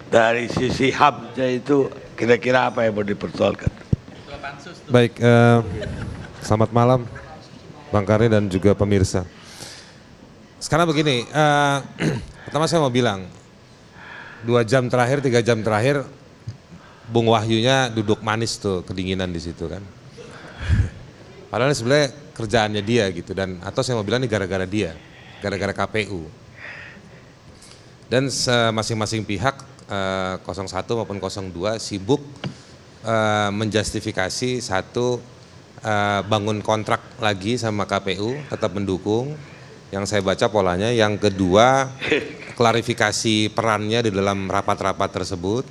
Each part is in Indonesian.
Dari sisi HAM-nya itu kira-kira apa yang mau dipersoalkan? Baik, selamat malam Bang Karni dan juga pemirsa. Sekarang begini, pertama saya mau bilang, 2 jam terakhir, 3 jam terakhir, Bung Wahyunya duduk manis tuh, kedinginan di situ kan. Padahal sebenarnya kerjaannya dia gitu, dan atau saya mau bilang ini gara-gara dia, gara-gara KPU. Dan masing-masing pihak 01 maupun 02 sibuk menjustifikasi satu bangun kontrak lagi sama KPU, tetap mendukung. Yang saya baca polanya. Yang kedua, klarifikasi perannya di dalam rapat-rapat tersebut.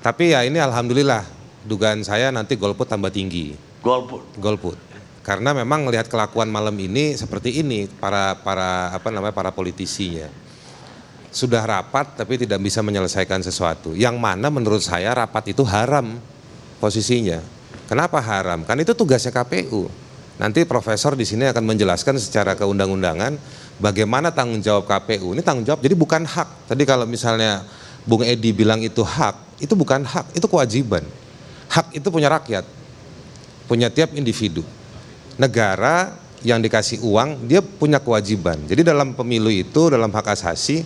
Tapi ya ini alhamdulillah, dugaan saya nanti golput tambah tinggi. Golput. Karena memang melihat kelakuan malam ini seperti ini para politisinya. Sudah rapat tapi tidak bisa menyelesaikan sesuatu. Yang mana menurut saya rapat itu haram posisinya. Kenapa haram? Kan itu tugasnya KPU. Nanti profesor di sini akan menjelaskan secara keundang-undangan bagaimana tanggung jawab KPU. Ini tanggung jawab, jadi bukan hak. Tadi kalau misalnya Bung Edi bilang itu hak, itu bukan hak, itu kewajiban. Hak itu punya rakyat, punya tiap individu. Negara yang dikasih uang, dia punya kewajiban. Jadi dalam pemilu itu, dalam hak asasi,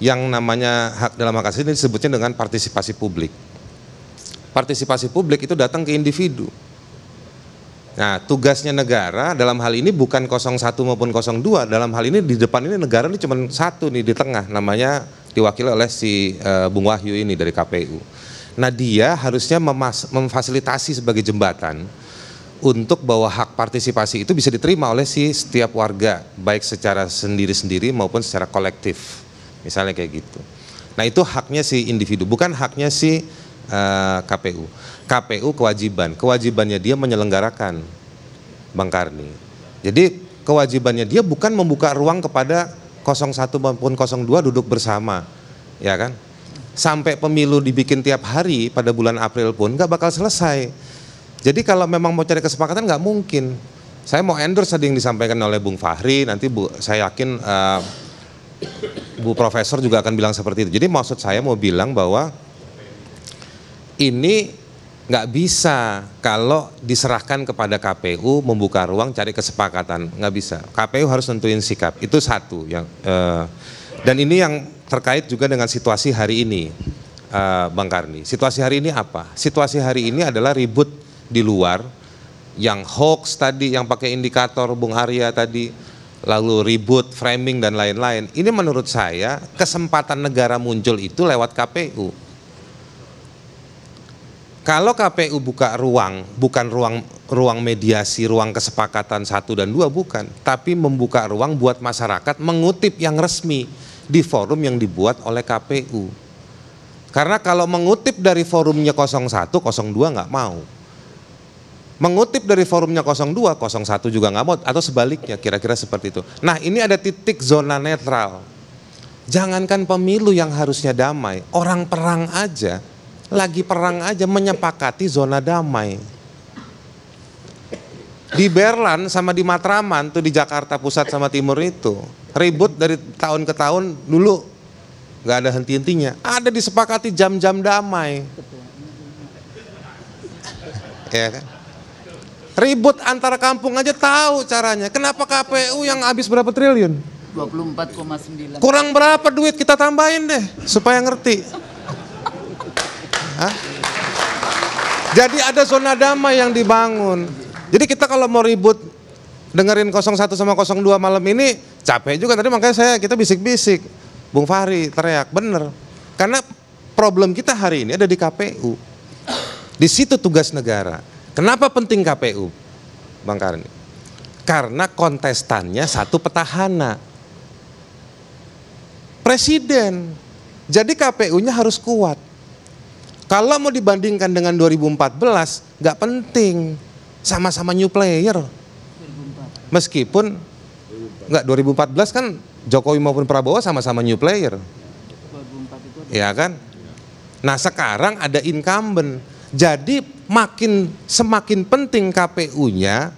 yang namanya hak dalam hak asasi ini disebutnya dengan partisipasi publik. Partisipasi publik itu datang ke individu. Nah, tugasnya negara dalam hal ini bukan 01 maupun 02, dalam hal ini di depan ini negara ini cuma satu nih di tengah, namanya diwakili oleh si Bung Wahyu ini dari KPU. Nah, dia harusnya memfasilitasi sebagai jembatan untuk bahwa hak partisipasi itu bisa diterima oleh si setiap warga, baik secara sendiri-sendiri maupun secara kolektif, misalnya kayak gitu. Nah, itu haknya si individu, bukan haknya si KPU. KPU kewajibannya dia menyelenggarakan, Bang Karni. Jadi kewajibannya dia bukan membuka ruang kepada 01 maupun 02 duduk bersama, ya kan? Sampai pemilu dibikin tiap hari pada bulan April pun nggak bakal selesai. Jadi kalau memang mau cari kesepakatan nggak mungkin. Saya mau endorse tadi yang disampaikan oleh Bung Fahri, nanti saya yakin Bu Profesor juga akan bilang seperti itu. Jadi maksud saya mau bilang bahwa ini nggak bisa kalau diserahkan kepada KPU membuka ruang cari kesepakatan, nggak bisa. KPU harus nentuin sikap, itu satu yang dan ini yang terkait juga dengan situasi hari ini, Bang Karni. Situasi hari ini apa? Situasi hari ini adalah ribut di luar, yang hoax tadi, yang pakai indikator Bung Arya tadi, lalu ribut, framing dan lain-lain. Ini menurut saya kesempatan negara muncul itu lewat KPU. Kalau KPU buka ruang, bukan ruang mediasi, ruang kesepakatan 1 dan 2, bukan. Tapi membuka ruang buat masyarakat mengutip yang resmi di forum yang dibuat oleh KPU. Karena kalau mengutip dari forumnya 01, 02 nggak mau. Mengutip dari forumnya 02, 01 juga nggak mau, atau sebaliknya, kira-kira seperti itu. Nah, ini ada titik zona netral. Jangankan pemilu yang harusnya damai, orang perang aja, lagi perang aja menyepakati zona damai. Di Berlan sama di Matraman tuh di Jakarta Pusat sama Timur itu ribut dari tahun ke tahun, dulu nggak ada henti-hentinya. Ada disepakati jam-jam damai. Ya kan? Ribut antar kampung aja tahu caranya. Kenapa KPU yang habis berapa triliun? 24,9. Kurang berapa duit kita tambahin deh supaya ngerti. Hah? Jadi ada zona damai yang dibangun. Jadi kita kalau mau ribut dengerin 01 sama 02 malam ini capek juga, tadi makanya kita bisik-bisik. Bung Fahri teriak, bener. Karena problem kita hari ini ada di KPU. Di situ tugas negara. Kenapa penting KPU, Bang Karni? Karena kontestannya satu petahana, presiden. Jadi KPU-nya harus kuat. Kalau mau dibandingkan dengan 2014, nggak penting, sama-sama new player. Meskipun nggak 2014 kan Jokowi maupun Prabowo sama-sama new player, ya kan? Nah sekarang ada incumbent, jadi semakin penting KPU-nya,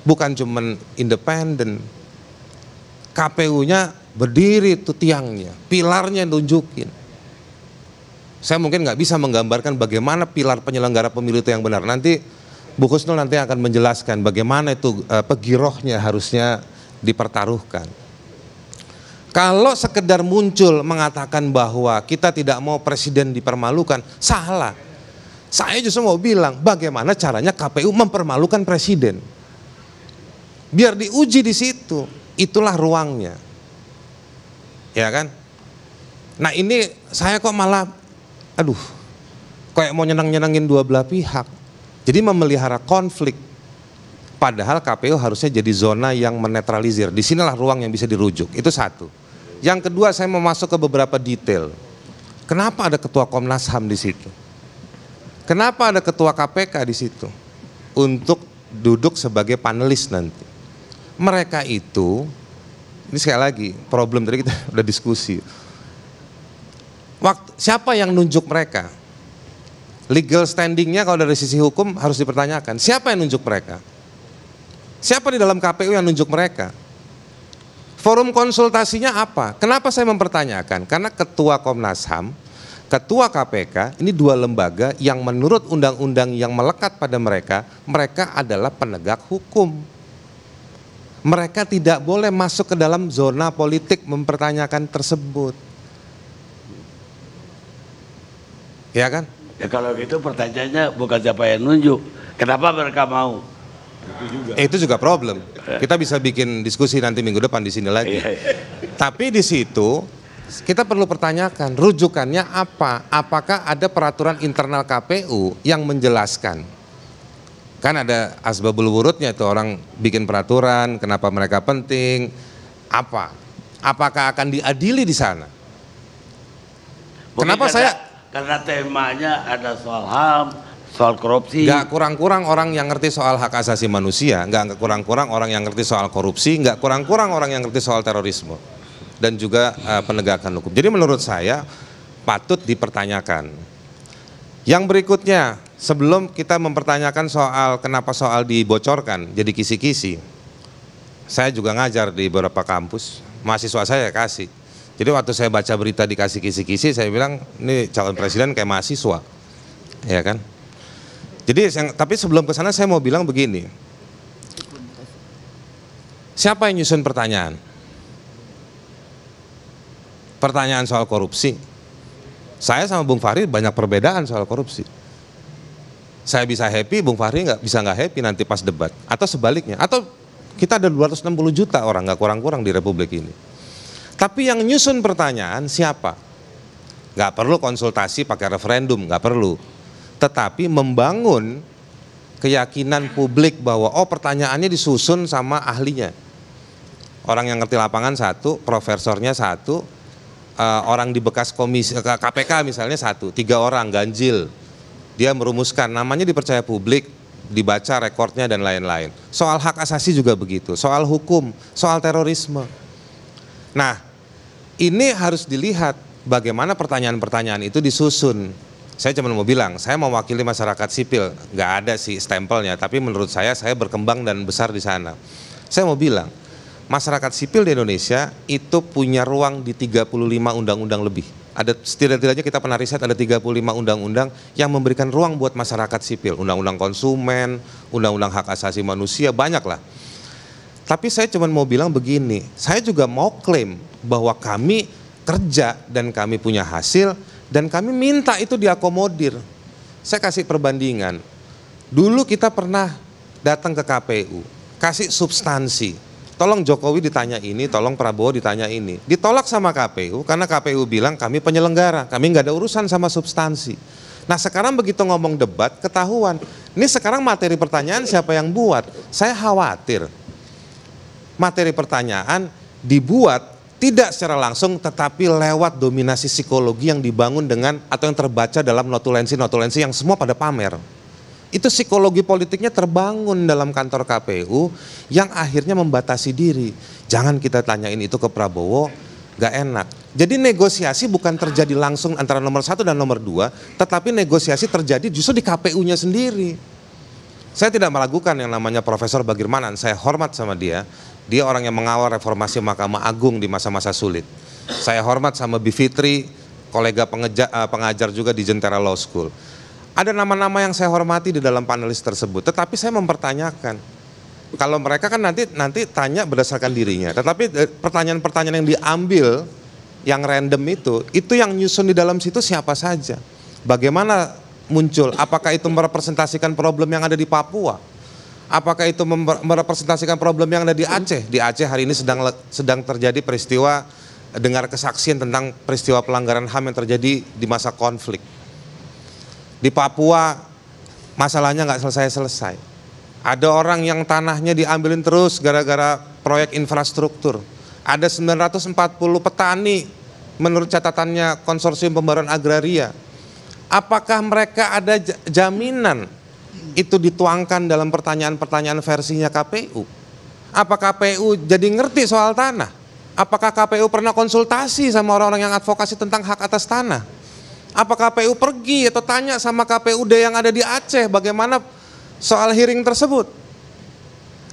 bukan cuman independen. KPU-nya berdiri tuh tiangnya, pilarnya nunjukin. Saya mungkin nggak bisa menggambarkan bagaimana pilar penyelenggara pemilu itu yang benar. Nanti Bu Husnul nanti akan menjelaskan bagaimana itu girohnya harusnya dipertaruhkan. Kalau sekedar muncul mengatakan bahwa kita tidak mau presiden dipermalukan, salah. Saya justru mau bilang bagaimana caranya KPU mempermalukan presiden. Biar diuji di situ, itulah ruangnya. Ya kan? Nah ini saya kok malah, kayak mau nyenang-nyenangin dua belah pihak. Jadi memelihara konflik. Padahal KPU harusnya jadi zona yang menetralisir. Disinilah ruang yang bisa dirujuk. Itu satu. Yang kedua, saya mau masuk ke beberapa detail. Kenapa ada ketua Komnas HAM di situ? Kenapa ada ketua KPK di situ? Untuk duduk sebagai panelis nanti. Mereka itu, ini sekali lagi problem tadi kita udah diskusi. Siapa yang nunjuk mereka? Legal standingnya kalau dari sisi hukum harus dipertanyakan. Siapa yang nunjuk mereka? Siapa di dalam KPU yang nunjuk mereka? Forum konsultasinya apa? Kenapa saya mempertanyakan? Karena ketua Komnas HAM, ketua KPK, ini dua lembaga yang menurut undang-undang yang melekat pada mereka, mereka adalah penegak hukum. Mereka tidak boleh masuk ke dalam zona politik mempertanyakan tersebut. Ya kan? Ya kalau gitu pertanyaannya bukan siapa yang nunjuk, kenapa mereka mau? Itu juga problem. Kita bisa bikin diskusi nanti minggu depan di sini lagi. Tapi di situ kita perlu pertanyakan rujukannya apa? Apakah ada peraturan internal KPU yang menjelaskan? Kan ada asbabul wurudnya itu, orang bikin peraturan, kenapa mereka penting? Apa? Apakah akan diadili di sana? Mungkin Kenapa karena temanya ada soal HAM, soal korupsi. Nggak kurang-kurang orang yang ngerti soal hak asasi manusia, nggak kurang-kurang orang yang ngerti soal korupsi, nggak kurang-kurang orang yang ngerti soal terorisme dan juga penegakan hukum. Jadi menurut saya patut dipertanyakan. Yang berikutnya, sebelum kita mempertanyakan soal kenapa soal dibocorkan jadi kisi-kisi, saya juga ngajar di beberapa kampus, mahasiswa saya kasih. Jadi waktu saya baca berita dikasih kisi-kisi, saya bilang ini calon presiden kayak mahasiswa, ya kan? Jadi, tapi sebelum ke sana saya mau bilang begini, siapa yang nyusun pertanyaan? Pertanyaan soal korupsi. Saya sama Bung Fahri banyak perbedaan soal korupsi. Saya bisa happy, Bung Fahri bisa nggak happy nanti pas debat, atau sebaliknya, atau kita ada 260 juta orang nggak kurang-kurang di Republik ini. Tapi yang nyusun pertanyaan siapa? Nggak perlu konsultasi pakai referendum, nggak perlu. Tetapi membangun keyakinan publik bahwa pertanyaannya disusun sama ahlinya. Orang yang ngerti lapangan satu, profesornya satu, orang di bekas komisi KPK misalnya satu, 3 orang ganjil. Dia merumuskan, namanya dipercaya publik, dibaca rekornya dan lain-lain. Soal hak asasi juga begitu, soal hukum, soal terorisme. Nah, ini harus dilihat bagaimana pertanyaan-pertanyaan itu disusun. Saya cuma mau bilang, saya mewakili masyarakat sipil, nggak ada sih stempelnya, tapi menurut saya berkembang dan besar di sana. Saya mau bilang, masyarakat sipil di Indonesia itu punya ruang di 35 undang-undang lebih. Ada setidaknya kita pernah riset ada 35 undang-undang yang memberikan ruang buat masyarakat sipil. Undang-undang konsumen, undang-undang hak asasi manusia, banyak lah. Tapi saya cuma mau bilang begini, saya juga mau klaim bahwa kami kerja dan kami punya hasil dan kami minta itu diakomodir. Saya kasih perbandingan. Dulu kita pernah datang ke KPU, kasih substansi. Tolong Jokowi ditanya ini, tolong Prabowo ditanya ini. Ditolak sama KPU karena KPU bilang kami penyelenggara, kami nggak ada urusan sama substansi. Nah sekarang begitu ngomong debat ketahuan. Ini sekarang materi pertanyaan siapa yang buat? Saya khawatir materi pertanyaan dibuat tidak secara langsung tetapi lewat dominasi psikologi yang dibangun dengan atau yang terbaca dalam notulensi-notulensi yang semua pada pamer. Itu psikologi politiknya terbangun dalam kantor KPU yang akhirnya membatasi diri. Jangan kita tanyain itu ke Prabowo, gak enak. Jadi negosiasi bukan terjadi langsung antara nomor 1 dan nomor 2, tetapi negosiasi terjadi justru di KPU-nya sendiri. Saya tidak meragukan yang namanya Profesor Bagirmanan, saya hormat sama dia. Dia orang yang mengawal reformasi Mahkamah Agung di masa-masa sulit. Saya hormat sama Bivitri, kolega pengajar juga di Jentera Law School. Ada nama-nama yang saya hormati di dalam panelis tersebut, tetapi saya mempertanyakan. Kalau mereka kan nanti tanya berdasarkan dirinya, tetapi pertanyaan-pertanyaan yang diambil, yang random itu yang nyusun di dalam situ siapa saja. Bagaimana muncul, apakah itu merepresentasikan problem yang ada di Papua? Apakah itu merepresentasikan problem yang ada di Aceh? Di Aceh hari ini sedang terjadi peristiwa, dengar kesaksian tentang peristiwa pelanggaran HAM yang terjadi di masa konflik. Di Papua masalahnya nggak selesai-selesai. Ada orang yang tanahnya diambilin terus gara-gara proyek infrastruktur. Ada 940 petani menurut catatannya Konsorsium Pembaruan Agraria. Apakah mereka ada jaminan itu dituangkan dalam pertanyaan-pertanyaan versinya KPU? Apa KPU jadi ngerti soal tanah? Apakah KPU pernah konsultasi sama orang-orang yang advokasi tentang hak atas tanah? Apa KPU pergi atau tanya sama KPUD yang ada di Aceh bagaimana soal hearing tersebut?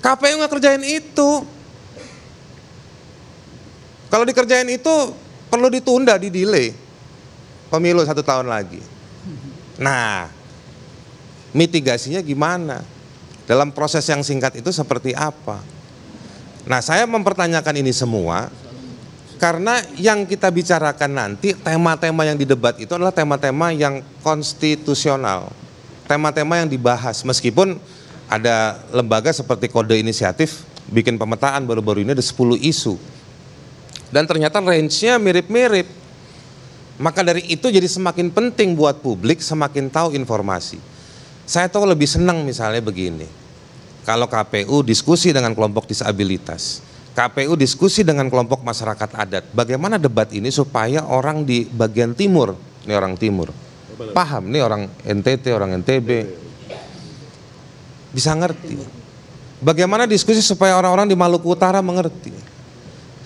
KPU nggak kerjain itu. Kalau dikerjain itu perlu ditunda, di-delay pemilu 1 tahun lagi. Nah, mitigasinya gimana? Dalam proses yang singkat itu seperti apa? Nah, saya mempertanyakan ini semua karena yang kita bicarakan nanti, tema-tema yang didebat itu adalah tema-tema yang konstitusional. Tema-tema yang dibahas, meskipun ada lembaga seperti Kode Inisiatif bikin pemetaan baru-baru ini ada 10 isu. Dan ternyata range-nya mirip-mirip. Maka dari itu jadi semakin penting buat publik semakin tahu informasi. Saya tahu lebih senang misalnya begini. Kalau KPU diskusi dengan kelompok disabilitas, KPU diskusi dengan kelompok masyarakat adat, bagaimana debat ini supaya orang di bagian timur, ini orang timur, paham, ini orang NTT, orang NTB, bisa ngerti. Bagaimana diskusi supaya orang-orang di Maluku Utara mengerti.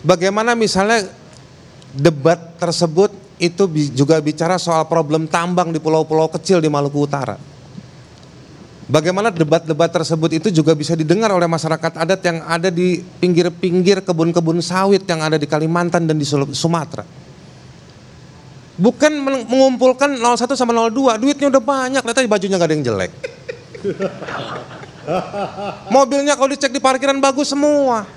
Bagaimana misalnya debat tersebut itu juga bicara soal problem tambang di pulau-pulau kecil di Maluku Utara. Bagaimana debat-debat tersebut itu juga bisa didengar oleh masyarakat adat yang ada di pinggir-pinggir kebun-kebun sawit yang ada di Kalimantan dan di Sumatera. Bukan mengumpulkan 01 sama 02, duitnya udah banyak, ternyata bajunya gak ada yang jelek. Mobilnya kalau dicek di parkiran bagus semua.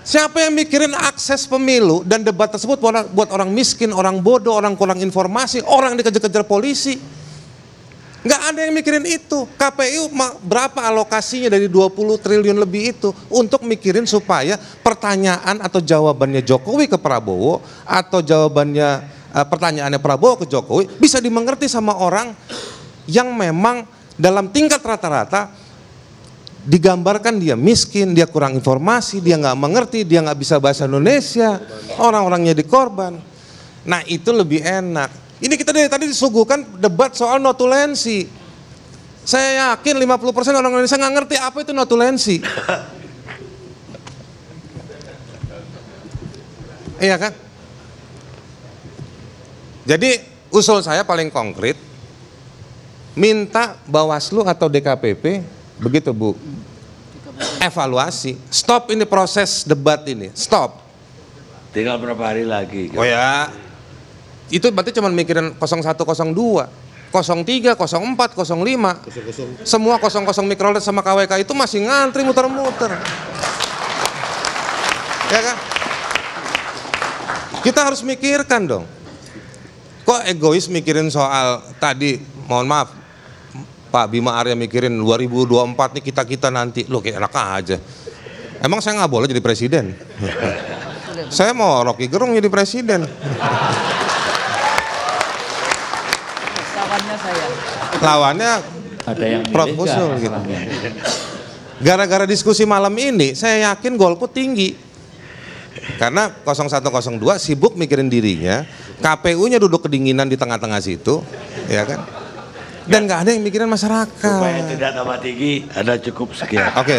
Siapa yang mikirin akses pemilu dan debat tersebut buat orang miskin, orang bodoh, orang kurang informasi, orang dikejar-kejar polisi? Nggak ada yang mikirin itu. KPU berapa alokasinya dari 20 triliun lebih itu untuk mikirin supaya pertanyaan atau jawabannya Jokowi ke Prabowo atau jawabannya pertanyaannya Prabowo ke Jokowi bisa dimengerti sama orang yang memang dalam tingkat rata-rata digambarkan dia miskin, dia kurang informasi, dia nggak mengerti, dia nggak bisa bahasa Indonesia, orang-orangnya dikorban. Nah itu lebih enak. Ini kita dari tadi disuguhkan debat soal notulensi. Saya yakin 50% orang Indonesia nggak ngerti apa itu notulensi. Iya kan? Jadi usul saya paling konkret, minta Bawaslu atau DKPP, begitu Bu, evaluasi, stop ini proses debat ini, stop. Tinggal berapa hari lagi? Oh ya, itu berarti cuma mikirin 01, 02, 03, 04, 05, semua 00 mikrolet sama KWK itu masih ngantri muter-muter. Ya kan? Kita harus mikirkan dong. Kok egois mikirin soal tadi, mohon maaf, Pak Bima Arya mikirin 2024 nih kita nanti, loh kayak enak aja. Emang saya nggak boleh jadi presiden? Saya mau Rocky Gerung jadi presiden. Lawannya saya. Lawannya Ada yang Prof. Usul gitu. Gara-gara diskusi malam ini, saya yakin golput tinggi. Karena 0102 sibuk mikirin dirinya, KPU-nya duduk kedinginan di tengah-tengah situ, ya kan? Dan nggak ada yang mikirin masyarakat. Supaya tidak tambah tinggi, ada cukup sekian. Oke.